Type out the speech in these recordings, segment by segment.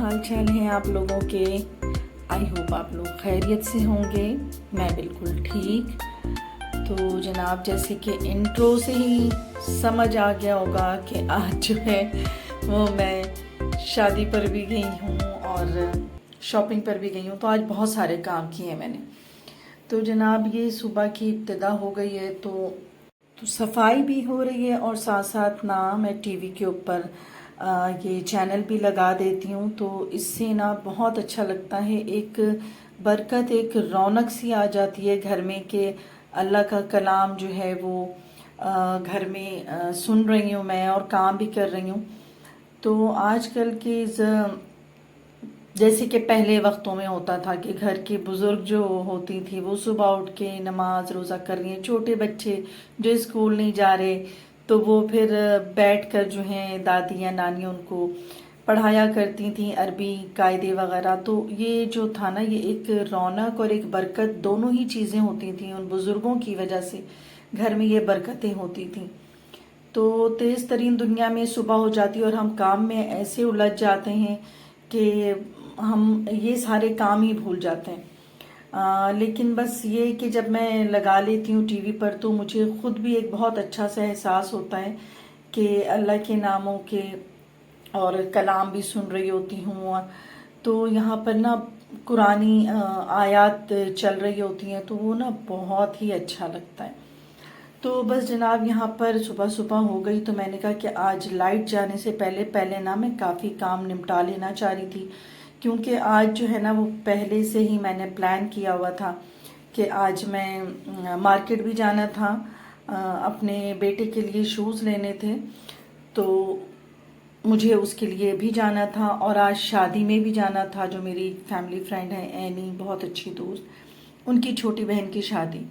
हाल चाल हैं आप लोगों के। आई होप आप लोग खैरियत से होंगे। मैं बिल्कुल ठीक। तो जनाब, जैसे कि इंट्रो से ही समझ आ गया होगा कि आज जो है वो मैं शादी पर भी गई हूँ और शॉपिंग पर भी गई हूँ। तो आज बहुत सारे काम किए हैं मैंने। तो जनाब, ये सुबह की इब्तिदा हो गई है तो सफाई भी हो रही है और साथ साथ ना मैं टीवी के ऊपर ये चैनल भी लगा देती हूँ। तो इससे ना बहुत अच्छा लगता है, एक बरकत, एक रौनक सी आ जाती है घर में कि अल्लाह का कलाम जो है वो घर में सुन रही हूँ मैं और काम भी कर रही हूँ। तो आजकल के जैसे कि पहले वक्तों में होता था कि घर की बुजुर्ग जो होती थी वो सुबह उठ के नमाज रोज़ा कर रही हैं, छोटे बच्चे जो स्कूल नहीं जा रहे तो वो फिर बैठ कर जो हैं दादी या नानी उनको पढ़ाया करती थी अरबी कायदे वगैरह। तो ये जो था ना, ये एक रौनक और एक बरकत दोनों ही चीज़ें होती थी। उन बुजुर्गों की वजह से घर में ये बरकतें होती थी। तो तेज़ तरीन दुनिया में सुबह हो जाती है और हम काम में ऐसे उलझ जाते हैं कि हम ये सारे काम ही भूल जाते हैं। लेकिन बस ये कि जब मैं लगा लेती हूँ टीवी पर तो मुझे खुद भी एक बहुत अच्छा सा एहसास होता है कि अल्लाह के नामों के और कलाम भी सुन रही होती हूँ। तो यहाँ पर ना कुरानी आयत चल रही होती हैं तो वो ना बहुत ही अच्छा लगता है। तो बस जनाब, यहाँ पर सुबह सुबह हो गई तो मैंने कहा कि आज लाइट जाने से पहले पहले ना मैं काफ़ी काम निपटा लेना चाह रही थी, क्योंकि आज जो है ना वो पहले से ही मैंने प्लान किया हुआ था कि आज मैं मार्केट भी जाना था, अपने बेटे के लिए शूज़ लेने थे तो मुझे उसके लिए भी जाना था, और आज शादी में भी जाना था। जो मेरी फैमिली फ्रेंड है एनी, बहुत अच्छी दोस्त, उनकी छोटी बहन की शादी,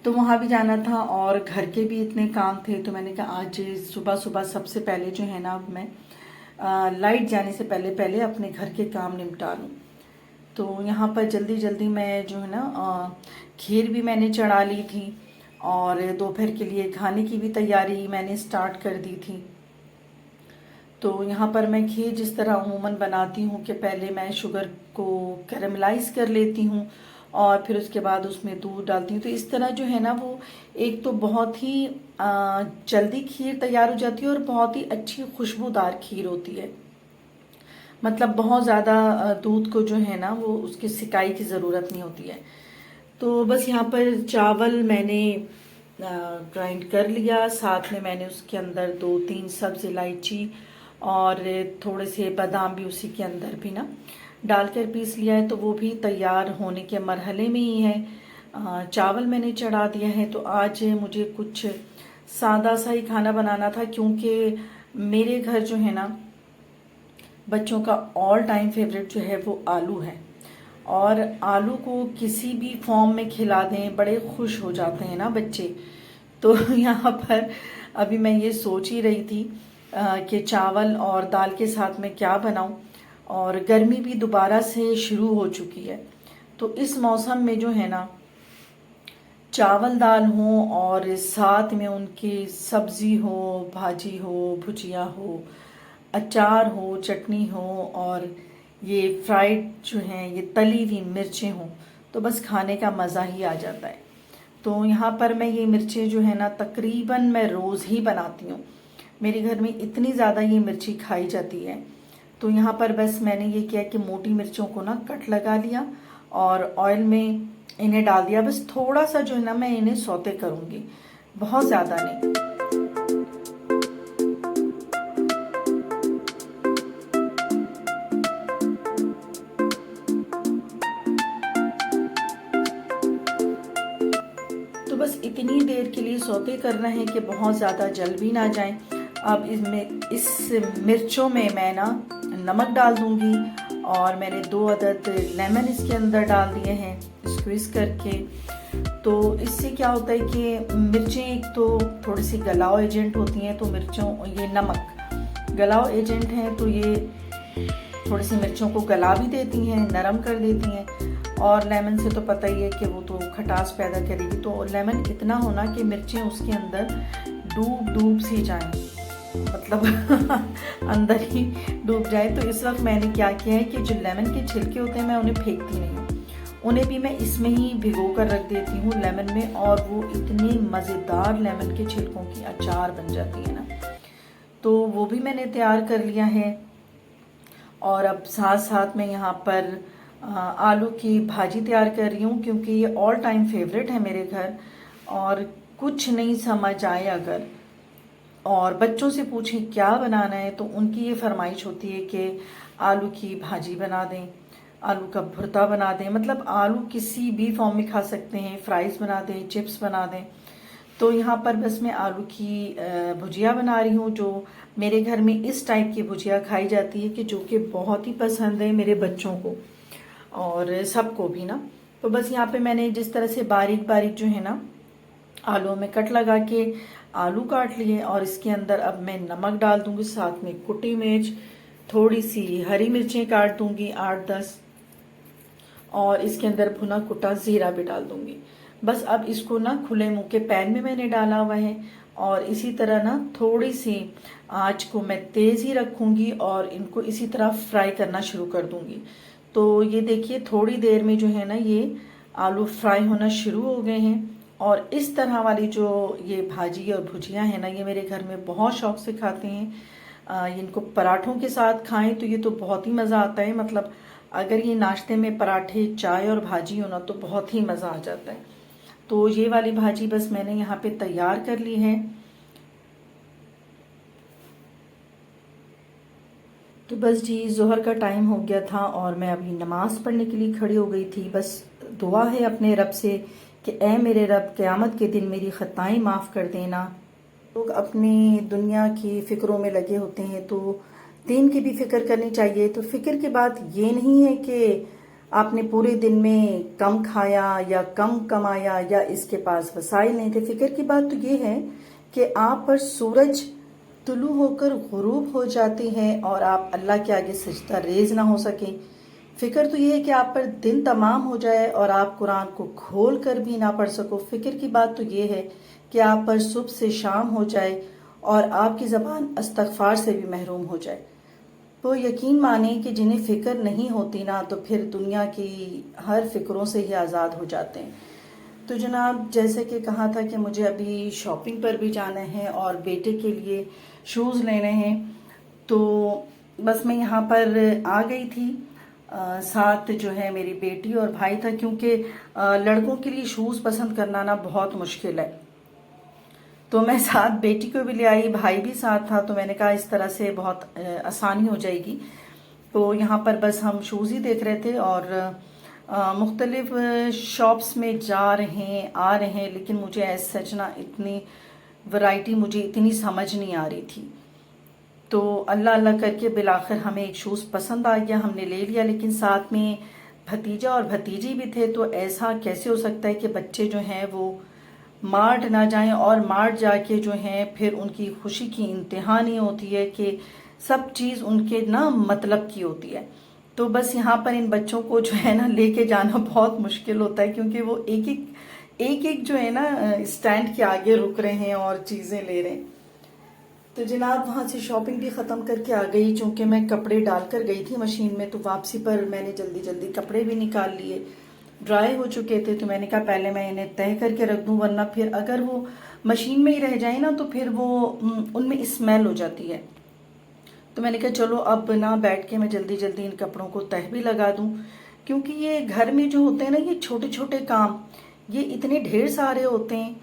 तो वहाँ भी जाना था और घर के भी इतने काम थे। तो मैंने कहा आज सुबह सुबह सबसे पहले जो है ना अब मैं लाइट जाने से पहले पहले अपने घर के काम निपटा लूँ। तो यहाँ पर जल्दी जल्दी मैं जो है ना खीर भी मैंने चढ़ा ली थी और दोपहर के लिए खाने की भी तैयारी मैंने स्टार्ट कर दी थी। तो यहाँ पर मैं खीर जिस तरह अमूमन बनाती हूँ कि पहले मैं शुगर को कैरमलाइज कर लेती हूँ और फिर उसके बाद उसमें दूध डालती हूँ। तो इस तरह जो है ना वो एक तो बहुत ही जल्दी खीर तैयार हो जाती है और बहुत ही अच्छी खुशबूदार खीर होती है। मतलब बहुत ज़्यादा दूध को जो है ना वो उसकी सिकाई की ज़रूरत नहीं होती है। तो बस यहाँ पर चावल मैंने ग्राइंड कर लिया, साथ में मैंने उसके अंदर 2-3 सब्ज़ इलायची और थोड़े से बादाम भी उसी के अंदर भी ना डालकर पीस लिया है। तो वो भी तैयार होने के मरहले में ही है। चावल मैंने चढ़ा दिया है। तो आज मुझे कुछ सादा सा ही खाना बनाना था, क्योंकि मेरे घर जो है ना बच्चों का ऑल टाइम फेवरेट जो है वो आलू है, और आलू को किसी भी फॉर्म में खिला दें बड़े खुश हो जाते हैं ना बच्चे। तो यहाँ पर अभी मैं ये सोच ही रही थी कि चावल और दाल के साथ में क्या बनाऊं, और गर्मी भी दोबारा से शुरू हो चुकी है। तो इस मौसम में जो है ना चावल दाल हो और साथ में उनकी सब्जी हो, भाजी हो, भुजिया हो, अचार हो, चटनी हो और ये फ्राइड जो हैं ये तली हुई मिर्चें हों, तो बस खाने का मज़ा ही आ जाता है। तो यहाँ पर मैं ये मिर्चें जो है ना तकरीबन मैं रोज़ ही बनाती हूँ। मेरे घर में इतनी ज़्यादा ये मिर्ची खाई जाती है। तो यहाँ पर बस मैंने ये किया कि मोटी मिर्चों को ना कट लगा लिया और ऑयल में इन्हें डाल दिया। बस थोड़ा सा जो है ना मैं इन्हें सौते करूँगी, बहुत ज़्यादा नहीं। तो बस इतनी देर के लिए सौते करना है कि बहुत ज़्यादा जल भी ना जाए। अब इस मिर्चों में मैं ना नमक डाल दूंगी और मैंने 2 अदद लेमन इसके अंदर डाल दिए हैं स्क्वीज करके। तो इससे क्या होता है कि मिर्चें एक तो थोड़ी सी गलाव एजेंट होती हैं, तो मिर्चों ये नमक गलाव एजेंट हैं तो ये थोड़ी सी मिर्चों को गला भी देती हैं, नरम कर देती हैं। और लेमन से तो पता ही है कि वो तो खटास पैदा करेगी। तो लेमन इतना होना कि मिर्चें उसके अंदर डूब सी जाएं। मतलब अंदर ही डूब जाए। तो इस वक्त मैंने क्या किया है कि जो लेमन के छिलके होते हैं मैं उन्हें फेंकती नहीं हूँ, उन्हें भी मैं इसमें ही भिगो कर रख देती हूँ लेमन में, और वो इतनी मज़ेदार लेमन के छिलकों की अचार बन जाती है ना। तो वो भी मैंने तैयार कर लिया है। और अब साथ साथ मैं यहाँ पर आलू की भाजी तैयार कर रही हूँ, क्योंकि ये ऑल टाइम फेवरेट है मेरे घर। और कुछ नहीं समझ आए अगर और बच्चों से पूछें क्या बनाना है, तो उनकी ये फरमाइश होती है कि आलू की भाजी बना दें, आलू का भुर्ता बना दें। मतलब आलू किसी भी फॉर्म में खा सकते हैं, फ्राइज़ बना दें, चिप्स बना दें। तो यहाँ पर बस मैं आलू की भुजिया बना रही हूँ, जो मेरे घर में इस टाइप की भुजिया खाई जाती है कि जो कि बहुत ही पसंद है मेरे बच्चों को और सबको भी ना। तो बस यहाँ पे मैंने जिस तरह से बारीक बारीक जो है ना आलू में कट लगा के आलू काट लिए, और इसके अंदर अब मैं नमक डाल दूंगी, साथ में कुटी मिर्च, थोड़ी सी हरी मिर्चें काट दूंगी 8-10, और इसके अंदर भुना कुटा जीरा भी डाल दूंगी। बस अब इसको ना खुले मुंह के पैन में मैंने डाला हुआ है, और इसी तरह ना थोड़ी सी आंच को मैं तेज ही रखूंगी और इनको इसी तरह फ्राई करना शुरू कर दूंगी। तो ये देखिए थोड़ी देर में जो है ना ये आलू फ्राई होना शुरू हो गए हैं। और इस तरह वाली जो ये भाजी और भुजिया है ना, ये मेरे घर में बहुत शौक से खाते हैं। इनको पराठों के साथ खाएं तो ये तो बहुत ही मज़ा आता है। मतलब अगर ये नाश्ते में पराठे, चाय और भाजी हो ना तो बहुत ही मज़ा आ जाता है। तो ये वाली भाजी बस मैंने यहाँ पे तैयार कर ली है। तो बस जी जोहर का टाइम हो गया था और मैं अभी नमाज पढ़ने के लिए खड़ी हो गई थी। बस दुआ है अपने रब से कि ए मेरे रब, क़यामत के दिन मेरी ख़ताएं माफ़ कर देना। लोग अपनी दुनिया की फ़िक्रों में लगे होते हैं, तो दीन की भी फ़िक्र करनी चाहिए। तो फ़िक्र की बात ये नहीं है कि आपने पूरे दिन में कम खाया या कम कमाया या इसके पास वसाइल नहीं थे। फ़िक्र की बात तो ये है कि आप पर सूरज तुलू होकर गुरूब हो जाती है और आप अल्लाह के आगे सजदा रेज ना हो सके। फिक्र तो ये है कि आप पर दिन तमाम हो जाए और आप कुरान को खोल कर भी ना पढ़ सको। फिक्र की बात तो ये है कि आप पर सुबह से शाम हो जाए और आपकी ज़बान इस्तग़फ़ार से भी महरूम हो जाए। तो यकीन माने कि जिन्हें फ़िक्र नहीं होती ना, तो फिर दुनिया की हर फ़िक्रों से ही आज़ाद हो जाते हैं। तो जनाब, जैसे कि कहा था कि मुझे अभी शॉपिंग पर भी जाना है और बेटे के लिए शूज़ लेने हैं, तो बस मैं यहाँ पर आ गई थी। साथ जो है मेरी बेटी और भाई था, क्योंकि लड़कों के लिए शूज़ पसंद करना ना बहुत मुश्किल है। तो मैं साथ बेटी को भी ले आई, भाई भी साथ था, तो मैंने कहा इस तरह से बहुत आसानी हो जाएगी। तो यहाँ पर बस हम शूज़ ही देख रहे थे और मुख्तलिफ शॉप्स में जा रहे हैं, आ रहे हैं, लेकिन मुझे ऐसा सच ना इतनी वैरायटी मुझे इतनी समझ नहीं आ रही थी। तो अल्लाह अल्लाह करके बिलाखिर हमें एक शूज़ पसंद आ गया, हमने ले लिया। लेकिन साथ में भतीजा और भतीजी भी थे, तो ऐसा कैसे हो सकता है कि बच्चे जो हैं वो मार्ट ना जाएं, और मार्ट जाके जो हैं फिर उनकी खुशी की इंतहा नहीं होती है कि सब चीज़ उनके ना मतलब की होती है। तो बस यहाँ पर इन बच्चों को जो है ना लेके जाना बहुत मुश्किल होता है, क्योंकि वो एक एक जो है ना स्टैंड के आगे रुक रहे हैं और चीज़ें ले रहे हैं। तो जनाब वहाँ से शॉपिंग भी ख़त्म करके आ गई, चूँकि मैं कपड़े डाल कर गई थी मशीन में, तो वापसी पर मैंने जल्दी जल्दी कपड़े भी निकाल लिए। ड्राई हो चुके थे, तो मैंने कहा पहले मैं इन्हें तह करके रख दूँ, वरना फिर अगर वो मशीन में ही रह जाए ना तो फिर वो उनमें स्मेल हो जाती है। तो मैंने कहा चलो अब ना बैठ के मैं जल्दी जल्दी इन कपड़ों को तह भी लगा दूँ, क्योंकि ये घर में जो होते हैं ना ये छोटे छोटे काम, ये इतने ढेर सारे होते हैं।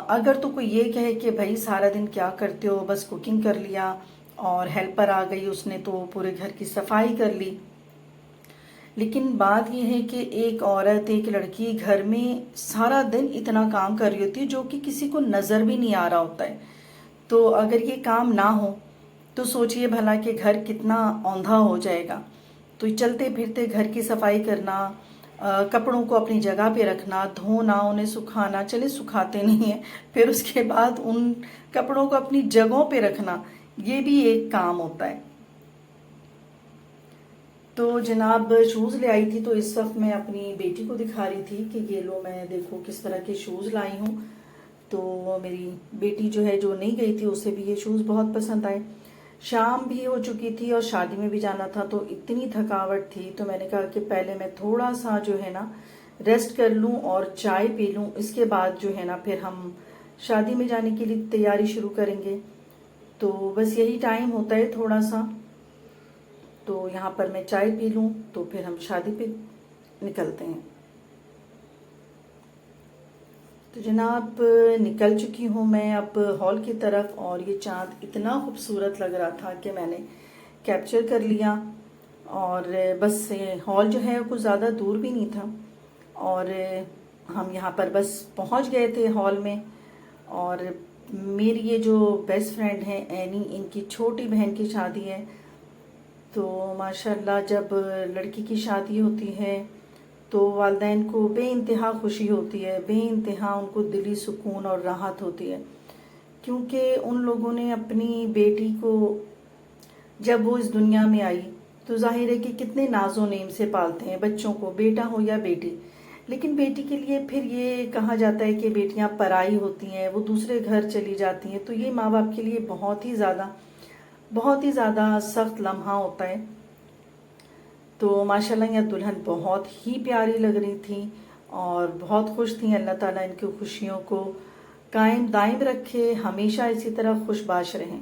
अगर तो कोई ये कहे कि भाई सारा दिन क्या करते हो, बस कुकिंग कर लिया और हेल्पर आ गई, उसने तो पूरे घर की सफाई कर ली। लेकिन बात यह है कि एक औरत, एक लड़की घर में सारा दिन इतना काम कर रही होती है जो कि किसी को नज़र भी नहीं आ रहा होता है। तो अगर ये काम ना हो तो सोचिए भला कि घर कितना औंधा हो जाएगा। तो चलते फिरते घर की सफाई करना, कपड़ों को अपनी जगह पे रखना, धोना, उन्हें सुखाना, चले सुखाते नहीं है, फिर उसके बाद उन कपड़ों को अपनी जगहों पे रखना, ये भी एक काम होता है। तो जनाब शूज़ ले आई थी, तो इस वक्त मैं अपनी बेटी को दिखा रही थी कि ये लो मैं देखो किस तरह के शूज़ लाई हूँ। तो मेरी बेटी जो है, जो नहीं गई थी, उसे भी ये शूज़ बहुत पसंद आए। शाम भी हो चुकी थी और शादी में भी जाना था, तो इतनी थकावट थी, तो मैंने कहा कि पहले मैं थोड़ा सा जो है ना रेस्ट कर लूं और चाय पी लूं, इसके बाद जो है ना फिर हम शादी में जाने के लिए तैयारी शुरू करेंगे। तो बस यही टाइम होता है थोड़ा सा। तो यहाँ पर मैं चाय पी लूं तो फिर हम शादी पे निकलते हैं। तो जनाब निकल चुकी हूँ मैं अब हॉल की तरफ, और ये चाँद इतना खूबसूरत लग रहा था कि मैंने कैप्चर कर लिया। और बस हॉल जो है कुछ ज़्यादा दूर भी नहीं था, और हम यहाँ पर बस पहुँच गए थे हॉल में। और मेरी ये जो बेस्ट फ्रेंड है एनी, इनकी छोटी बहन की शादी है। तो माशाल्लाह जब लड़की की शादी होती है तो वालिदैन को बेइंतहा खुशी होती है, बेइंतहा उनको दिली सुकून और राहत होती है, क्योंकि उन लोगों ने अपनी बेटी को जब वो इस दुनिया में आई तो जाहिर है कि कितने नाजो नेम से पालते हैं बच्चों को, बेटा हो या बेटी। लेकिन बेटी के लिए फिर ये कहा जाता है कि बेटियां पराई होती हैं, वो दूसरे घर चली जाती हैं, तो ये माँ बाप के लिए बहुत ही ज़्यादा सख्त लम्हा होता है। तो माशाल्लाह यह दुल्हन बहुत ही प्यारी लग रही थी और बहुत खुश थी। अल्लाह ताला इनकी खुशियों को कायम दायम रखे, हमेशा इसी तरह खुशबाश रहें।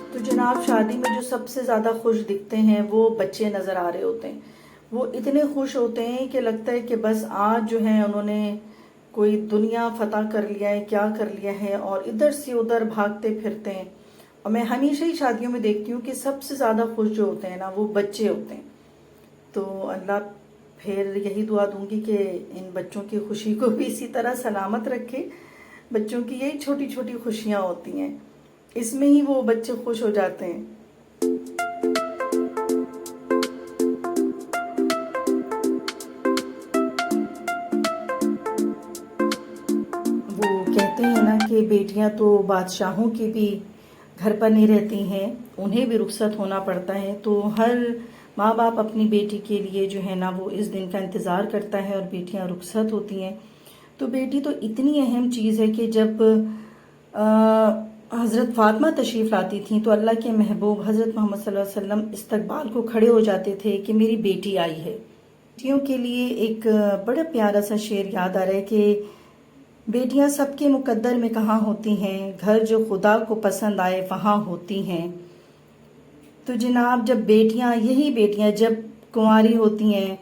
तो जनाब शादी में जो सबसे ज़्यादा खुश दिखते हैं वो बच्चे नज़र आ रहे होते हैं। वो इतने खुश होते हैं कि लगता है कि बस आज जो है उन्होंने कोई दुनिया फतह कर लिया है, क्या कर लिया है, और इधर से उधर भागते फिरते हैं। और मैं हमेशा ही शादियों में देखती हूँ कि सबसे ज़्यादा खुश जो होते हैं ना वो बच्चे होते हैं। तो अल्लाह फिर यही दुआ दूंगी कि इन बच्चों की खुशी को भी इसी तरह सलामत रखे। बच्चों की यही छोटी छोटी खुशियाँ होती हैं, इसमें ही वो बच्चे खुश हो जाते हैं। वो कहते हैं ना कि बेटियां तो बादशाहों की भी घर पर नहीं रहती हैं, उन्हें भी रुखसत होना पड़ता है। तो हर माँ बाप अपनी बेटी के लिए जो है ना वो इस दिन का इंतज़ार करता है और बेटियां रुखसत होती हैं। तो बेटी तो इतनी अहम चीज़ है कि जब हज़रत फातिमा तशरीफ़ लाती थी तो अल्लाह के महबूब हज़रत मोहम्मद सल्लल्लाहु अलैहि वसल्लम इस्तकबाल को खड़े हो जाते थे कि मेरी बेटी आई है। बेटियों के लिए एक बड़ा प्यारा सा शेर याद आ रहा है कि बेटियां सबके मुकद्दर में कहाँ होती हैं, घर जो खुदा को पसंद आए वहाँ होती हैं। तो जनाब जब यही बेटियां जब कुंवारी होती हैं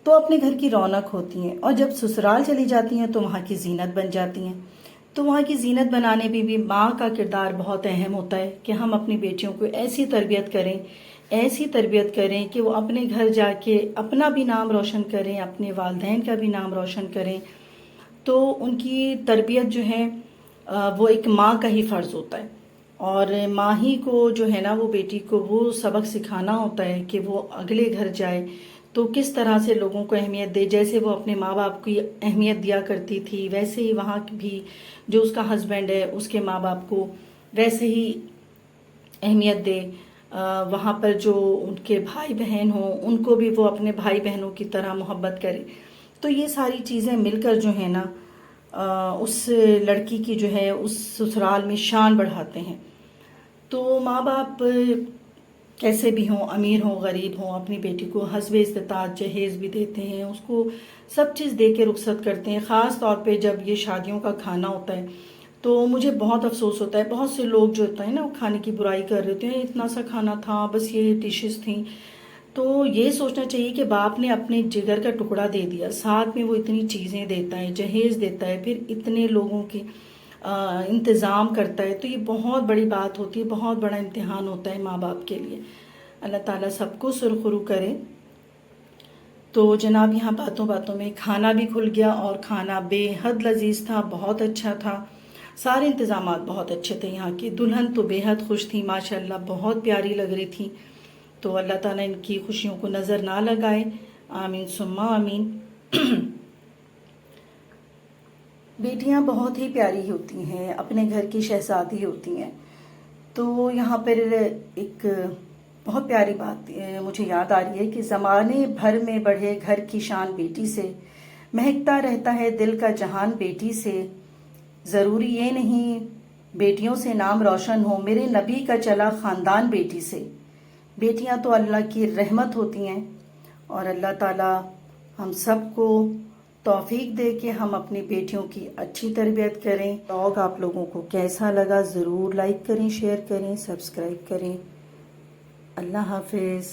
तो अपने घर की रौनक होती हैं, और जब ससुराल चली जाती हैं तो वहाँ की जीनत बन जाती हैं। तो वहाँ की जीनत बनाने में भी माँ का किरदार बहुत अहम होता है कि हम अपनी बेटियों को ऐसी तरबियत करें कि वो अपने घर जाके अपना भी नाम रोशन करें, अपने वालिदैन का भी नाम रोशन करें। तो उनकी तरबियत जो है वो एक माँ का ही फ़र्ज़ होता है, और माँ ही को जो है ना वो बेटी को वो सबक सिखाना होता है कि वो अगले घर जाए तो किस तरह से लोगों को अहमियत दे। जैसे वो अपने माँ बाप की अहमियत दिया करती थी, वैसे ही वहाँ भी जो उसका हस्बैंड है उसके माँ बाप को वैसे ही अहमियत दे। वहाँ पर जो उनके भाई बहन हों उनको भी वो अपने भाई बहनों की तरह मोहब्बत करे। तो ये सारी चीज़ें मिलकर जो है ना उस लड़की की जो है उस ससुराल में शान बढ़ाते हैं। तो माँ बाप कैसे भी हों, अमीर हों गरीब हों, अपनी बेटी को हस्बे इस्तिताअत जहेज़ भी देते हैं, उसको सब चीज़ दे के रुखसत करते हैं। ख़ास तौर पे जब ये शादियों का खाना होता है तो मुझे बहुत अफसोस होता है। बहुत से लोग जो होता है ना वो खाने की बुराई कर रहे होते हैं, इतना सा खाना था, बस ये डिशेस थी। तो ये सोचना चाहिए कि बाप ने अपने जिगर का टुकड़ा दे दिया, साथ में वो इतनी चीज़ें देता है, जहेज़ देता है, फिर इतने लोगों के इंतज़ाम करता है। तो ये बहुत बड़ी बात होती है, बहुत बड़ा इम्तिहान होता है माँ बाप के लिए। अल्लाह ताला सबको सुरखुरू करे। तो जनाब यहाँ बातों बातों में खाना भी खुल गया, और खाना बेहद लजीज था, बहुत अच्छा था, सारे इंतज़ामात बहुत अच्छे थे यहाँ की। दुल्हन तो बेहद खुश थी माशाल्लाह, बहुत प्यारी लग रही थी। तो अल्लाह ताला इनकी खुशियों को नज़र ना लगाए, आमीन सुम्मा आमीन। बेटियां बहुत ही प्यारी होती हैं, अपने घर की शहजादी होती हैं। तो यहाँ पर एक बहुत प्यारी बात मुझे याद आ रही है कि ज़माने भर में बढ़े घर की शान बेटी से, महकता रहता है दिल का जहान बेटी से। ज़रूरी ये नहीं बेटियों से नाम रोशन हो, मेरे नबी का चला ख़ानदान बेटी से। बेटियां तो अल्लाह की रहमत होती हैं और अल्लाह ताला हम सबको तौफीक दे के हम अपनी बेटियों की अच्छी तरबियत करें। ब्लॉग आप लोगों को कैसा लगा ज़रूर लाइक करें, शेयर करें, सब्सक्राइब करें। अल्लाह हाफिज़।